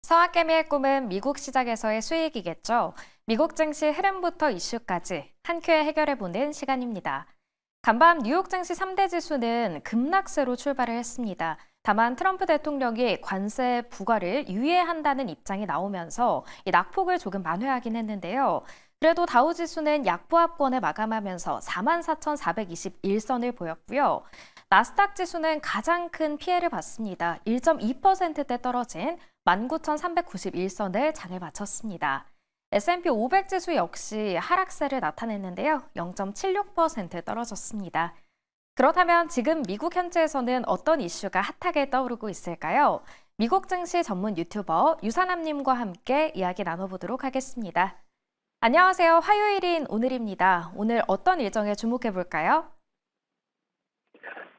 서학개미의 꿈은 미국 시장에서의 수익이겠죠. 미국 증시 흐름부터 이슈까지 한 큐에 해결해보는 시간입니다. 간밤 뉴욕 증시 3대 지수는 급락세로 출발을 했습니다. 다만 트럼프 대통령이 관세 부과를 유예한다는 입장이 나오면서 이 낙폭을 조금 만회하긴 했는데요. 그래도 다우 지수는 약보합권에 마감하면서 44,421선을 보였고요. 나스닥 지수는 가장 큰 피해를 봤습니다. 1.2%대 떨어진 19,391선을 장을 마쳤습니다. S&P 500 지수 역시 하락세를 나타냈는데요. 0.76% 떨어졌습니다. 그렇다면 지금 미국 현지에서는 어떤 이슈가 핫하게 떠오르고 있을까요? 미국 증시 전문 유튜버 유산남님과 함께 이야기 나눠보도록 하겠습니다. 안녕하세요. 화요일인 오늘입니다. 오늘 어떤 일정에 주목해볼까요?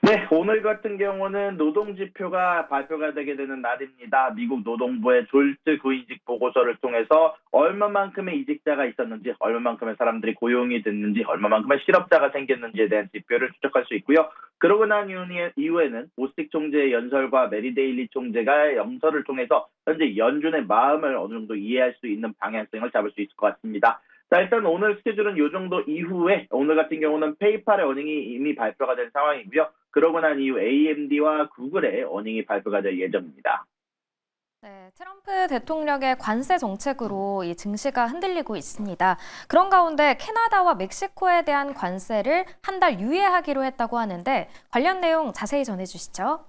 네, 오늘 같은 경우는 노동지표가 발표가 되게 되는 날입니다. 미국 노동부의 졸지 구인직 보고서를 통해서 얼마만큼의 이직자가 있었는지, 얼마만큼의 사람들이 고용이 됐는지, 얼마만큼의 실업자가 생겼는지에 대한 지표를 추적할 수 있고요. 그러고 난 이후에는 보스틱 총재의 연설과 메리 데일리 총재가 연설을 통해서 현재 연준의 마음을 어느 정도 이해할 수 있는 방향성을 잡을 수 있을 것 같습니다. 자, 일단 오늘 스케줄은 이 정도 이후에 오늘 같은 경우는 페이팔의 어닝이 이미 발표가 된 상황이고요. 그러고 난 이후 AMD와 구글의 어닝이 발표가 될 예정입니다. 네, 트럼프 대통령의 관세 정책으로 이 증시가 흔들리고 있습니다. 그런 가운데 캐나다와 멕시코에 대한 관세를 한 달 유예하기로 했다고 하는데 관련 내용 자세히 전해주시죠.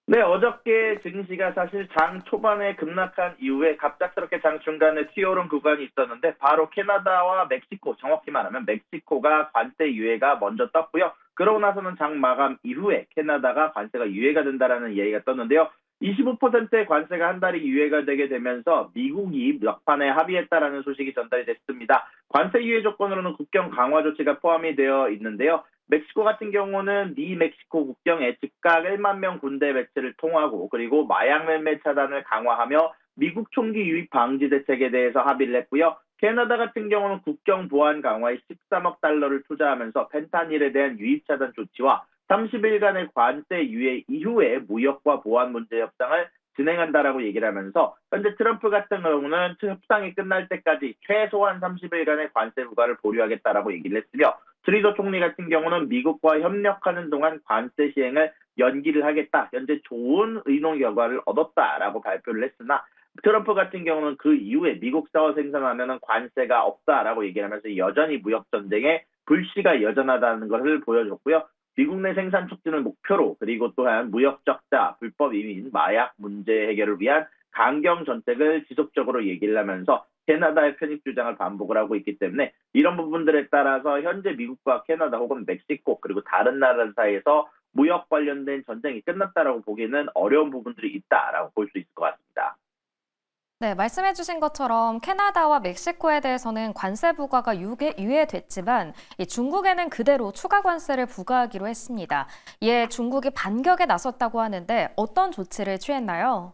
네, 어저께 증시가 사실 장 초반에 급락한 이후에 갑작스럽게 장 중간에 튀어오른 구간이 있었는데 바로 캐나다와 멕시코, 정확히 말하면 멕시코가 관세 유예가 먼저 떴고요. 그러고 나서는 장 마감 이후에 캐나다가 관세가 유예가 된다라는 얘기가 떴는데요. 25%의 관세가 한 달이 유예가 되게 되면서 미국이 막판에 합의했다라는 소식이 전달이 됐습니다. 관세 유예 조건으로는 국경 강화 조치가 포함이 되어 있는데요. 멕시코 같은 경우는 미 멕시코 국경에 즉각 1만 명 군대 배치를 통하고 그리고 마약 매매 차단을 강화하며 미국 총기 유입 방지 대책에 대해서 합의를 했고요. 캐나다 같은 경우는 국경 보안 강화에 13억 달러를 투자하면서 펜타닐에 대한 유입 차단 조치와 30일간의 관세 유예 이후에 무역과 보안 문제 협상을 진행한다라고 얘기를 하면서 현재 트럼프 같은 경우는 협상이 끝날 때까지 최소한 30일간의 관세 부과를 보류하겠다라고 얘기를 했으며 트리도 총리 같은 경우는 미국과 협력하는 동안 관세 시행을 연기를 하겠다. 현재 좋은 의논 결과를 얻었다라고 발표를 했으나 트럼프 같은 경우는 그 이후에 미국사와 생산하면 관세가 없다라고 얘기를 하면서 여전히 무역전쟁의 불씨가 여전하다는 것을 보여줬고요. 미국 내 생산 촉진을 목표로 그리고 또한 무역 적자, 불법 이민, 마약 문제 해결을 위한 강경 정책을 지속적으로 얘기를 하면서 캐나다의 편입 주장을 반복을 하고 있기 때문에 이런 부분들에 따라서 현재 미국과 캐나다 혹은 멕시코 그리고 다른 나라 사이에서 무역 관련된 전쟁이 끝났다라고 보기에는 어려운 부분들이 있다라고 볼 수 있을 것 같습니다. 네, 말씀해주신 것처럼 캐나다와 멕시코에 대해서는 관세 부과가 유예됐지만 중국에는 그대로 추가 관세를 부과하기로 했습니다. 이에 중국이 반격에 나섰다고 하는데 어떤 조치를 취했나요?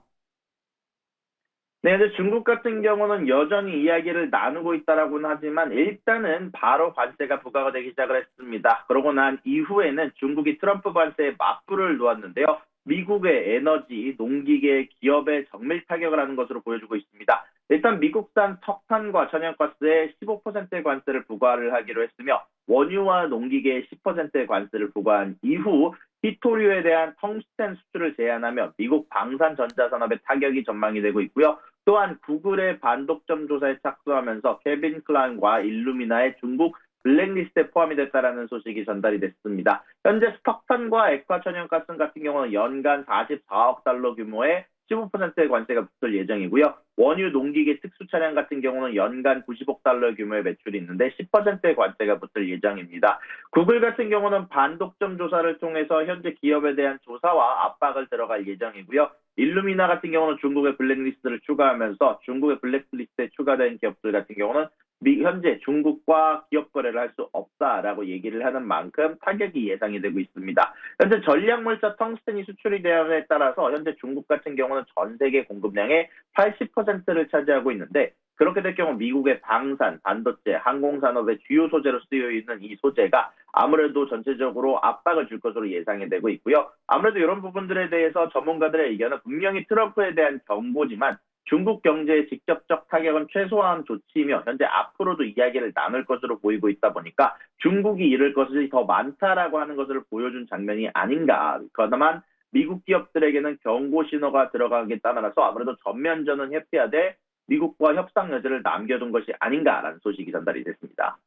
네, 근데 중국 같은 경우는 여전히 이야기를 나누고 있다라고는 하지만 일단은 바로 관세가 부과가 되기 시작을 했습니다. 그러고 난 이후에는 중국이 트럼프 관세에 맞불을 놓았는데요. 미국의 에너지, 농기계, 기업에 정밀 타격을 하는 것으로 보여주고 있습니다. 일단 미국산 석탄과 천연가스에 15%의 관세를 부과를 하기로 했으며 원유와 농기계에 10%의 관세를 부과한 이후 히토류에 대한 텅스텐 수출을 제한하며 미국 방산전자산업에 타격이 전망이 되고 있고요. 또한 구글의 반독점 조사에 착수하면서 케빈 클라인과 일루미나의 중국 블랙리스트에 포함이 됐다라는 소식이 전달이 됐습니다. 현재 석탄과 액화천연가스 같은 경우는 연간 44억 달러 규모의 15%의 관세가 붙을 예정이고요. 원유 농기계 특수 차량 같은 경우는 연간 90억 달러 규모의 매출이 있는데 10%의 관세가 붙을 예정입니다. 구글 같은 경우는 반독점 조사를 통해서 현재 기업에 대한 조사와 압박을 들어갈 예정이고요. 일루미나 같은 경우는 중국의 블랙리스트를 추가하면서 중국의 블랙리스트에 추가된 기업들 같은 경우는 현재 중국과 기업 거래를 할 수 없다라고 얘기를 하는 만큼 타격이 예상이 되고 있습니다. 현재 전략물자 텅스텐이 수출이 되었에 따라서 현재 중국 같은 경우는 전 세계 공급량의 80%를 차지하고 있는데 그렇게 될 경우 미국의 방산, 반도체, 항공산업의 주요 소재로 쓰여 있는 이 소재가 아무래도 전체적으로 압박을 줄 것으로 예상이 되고 있고요. 아무래도 이런 부분들에 대해서 전문가들의 의견은 분명히 트럼프에 대한 경고지만 중국 경제의 직접적 타격은 최소화한 조치이며 현재 앞으로도 이야기를 나눌 것으로 보이고 있다 보니까 중국이 잃을 것이 더 많다라고 하는 것을 보여준 장면이 아닌가. 그렇다만 미국 기업들에게는 경고 신호가 들어가기에 따라서 아무래도 전면전은 회피하되 미국과 협상 여지를 남겨둔 것이 아닌가라는 소식이 전달이 됐습니다.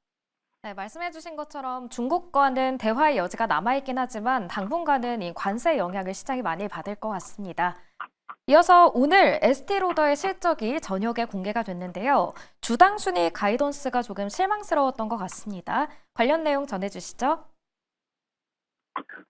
네, 말씀해주신 것처럼 중국과는 대화의 여지가 남아있긴 하지만 당분간은 이 관세 영향을 시장이 많이 받을 것 같습니다. 이어서 오늘 에스티로더의 실적이 저녁에 공개가 됐는데요. 주당 순위 가이던스가 조금 실망스러웠던 것 같습니다. 관련 내용 전해주시죠.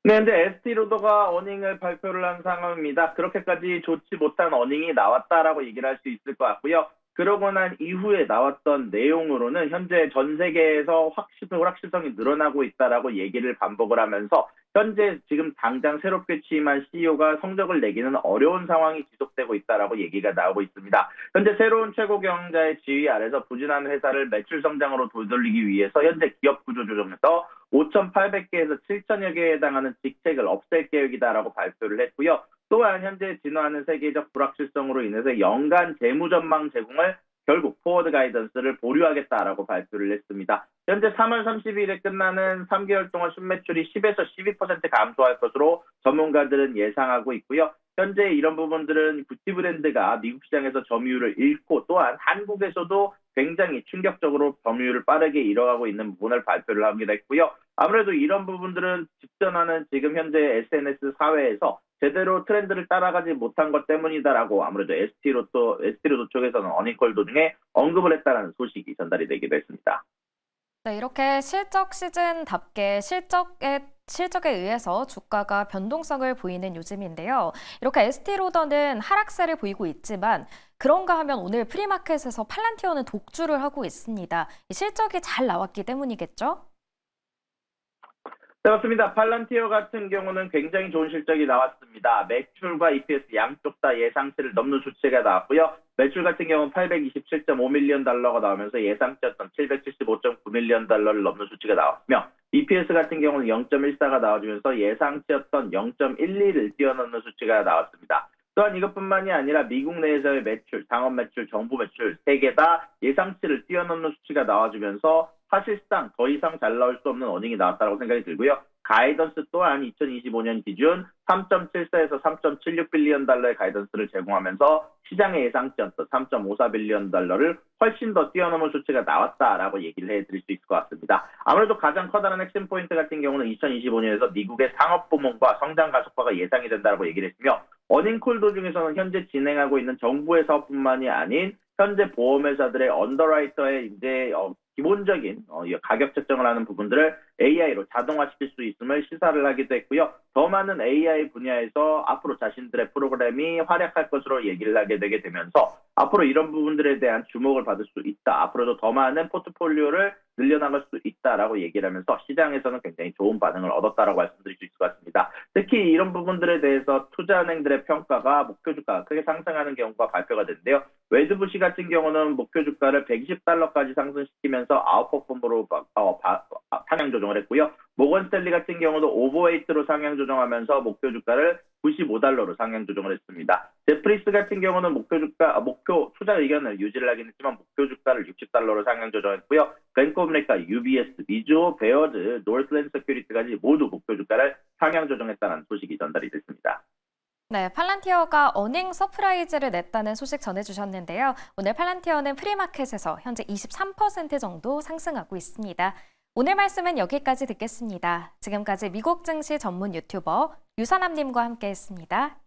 네, 현재 에스티로더가 어닝을 발표를 한 상황입니다. 그렇게까지 좋지 못한 어닝이 나왔다라고 얘기를 할 수 있을 것 같고요. 그러고 난 이후에 나왔던 내용으로는 현재 전 세계에서 불확실성이 늘어나고 있다라고 얘기를 반복을 하면서 현재 지금 당장 새롭게 취임한 CEO가 성적을 내기는 어려운 상황이 지속되고 있다라고 얘기가 나오고 있습니다. 현재 새로운 최고 경영자의 지휘 아래서 부진한 회사를 매출 성장으로 되돌리기 위해서 현재 기업 구조 조정에서 5,800개에서 7,000여 개에 해당하는 직책을 없앨 계획이다라고 발표를 했고요. 또한 현재 진화하는 세계적 불확실성으로 인해서 연간 재무 전망 제공을 결국 포워드 가이던스를 보류하겠다라고 발표를 했습니다. 현재 3월 30일에 끝나는 3개월 동안 순매출이 10에서 12% 감소할 것으로 전문가들은 예상하고 있고요. 현재 이런 부분들은 구찌 브랜드가 미국 시장에서 점유율을 잃고 또한 한국에서도 굉장히 충격적으로 점유율을 빠르게 잃어가고 있는 부분을 발표를 하기도 했고요. 아무래도 이런 부분들은 직전하는 지금 현재 SNS 사회에서 제대로 트렌드를 따라가지 못한 것 때문이다라고 아무래도 에스티로도 쪽에서는 어닝콜 도중에 언급을 했다는 소식이 전달이 되기도 했습니다. 네, 이렇게 실적 시즌답게 실적에 의해서 주가가 변동성을 보이는 요즘인데요. 이렇게 에스티로더는 하락세를 보이고 있지만 그런가 하면 오늘 프리마켓에서 팔란티어는 독주를 하고 있습니다. 이 실적이 잘 나왔기 때문이겠죠? 네, 맞습니다. 팔란티어 같은 경우는 굉장히 좋은 실적이 나왔습니다. 매출과 EPS 양쪽 다 예상치를 넘는 수치가 나왔고요. 매출 같은 경우는 827.5밀리언 달러가 나오면서 예상치였던 775.9밀리언 달러를 넘는 수치가 나왔으며 EPS 같은 경우는 0.14가 나와주면서 예상치였던 0.12를 뛰어넘는 수치가 나왔습니다. 또한 이것뿐만이 아니라 미국 내에서의 매출, 상업 매출, 정부 매출 세 개 다 예상치를 뛰어넘는 수치가 나와주면서 사실상 더 이상 잘 나올 수 없는 어닝이 나왔다고 생각이 들고요. 가이던스 또한 2025년 기준 3.74에서 3.76 빌리언 달러의 가이던스를 제공하면서 시장의 예상치였던 3.54 빌리언 달러를 훨씬 더 뛰어넘은 수치가 나왔다라고 얘기를 해드릴 수 있을 것 같습니다. 아무래도 가장 커다란 핵심 포인트 같은 경우는 2025년에서 미국의 상업 부문과 성장 가속화가 예상이 된다고 얘기를 했으며 어닝콜 도중에서는 현재 진행하고 있는 정부의 사업뿐만이 아닌 현재 보험회사들의 언더라이터의 이제 기본적인 가격 책정을 하는 부분들을 AI로 자동화시킬 수 있음을 시사를 하기도 했고요. 더 많은 AI 분야에서 앞으로 자신들의 프로그램이 활약할 것으로 얘기를 하게 되게 되면서 앞으로 이런 부분들에 대한 주목을 받을 수 있다. 앞으로도 더 많은 포트폴리오를 늘려나갈 수 있다라고 얘기를 하면서 시장에서는 굉장히 좋은 반응을 얻었다라고 말씀드릴 수 있을 것 같습니다. 특히 이런 부분들에 대해서 투자은행들의 평가가 목표 주가가 크게 상승하는 경우가 발표가 됐는데요. 웨드부시 같은 경우는 목표 주가를 120달러까지 상승시키면서 아웃퍼폼으로 상향 조정을 했고요. 모건 스탠리 같은 경우도 오버웨이트로 상향 조정하면서 목표 주가를 95달러로 상향 조정을 했습니다. 제프리스 같은 경우는 목표 투자 의견을 유지를 하긴 했지만 목표 주가를 60달러로 상향 조정했고요. 뱅크 오브 아메리카, UBS, 미주호, 베어드, 노스랜드 세큐리티까지 모두 목표 주가를 상향 조정했다는 소식이 전달이 됐습니다. 네, 팔란티어가 어닝 서프라이즈를 냈다는 소식 전해주셨는데요. 오늘 팔란티어는 프리마켓에서 현재 23% 정도 상승하고 있습니다. 오늘 말씀은 여기까지 듣겠습니다. 지금까지 미국 증시 전문 유튜버 유선남님과 함께했습니다.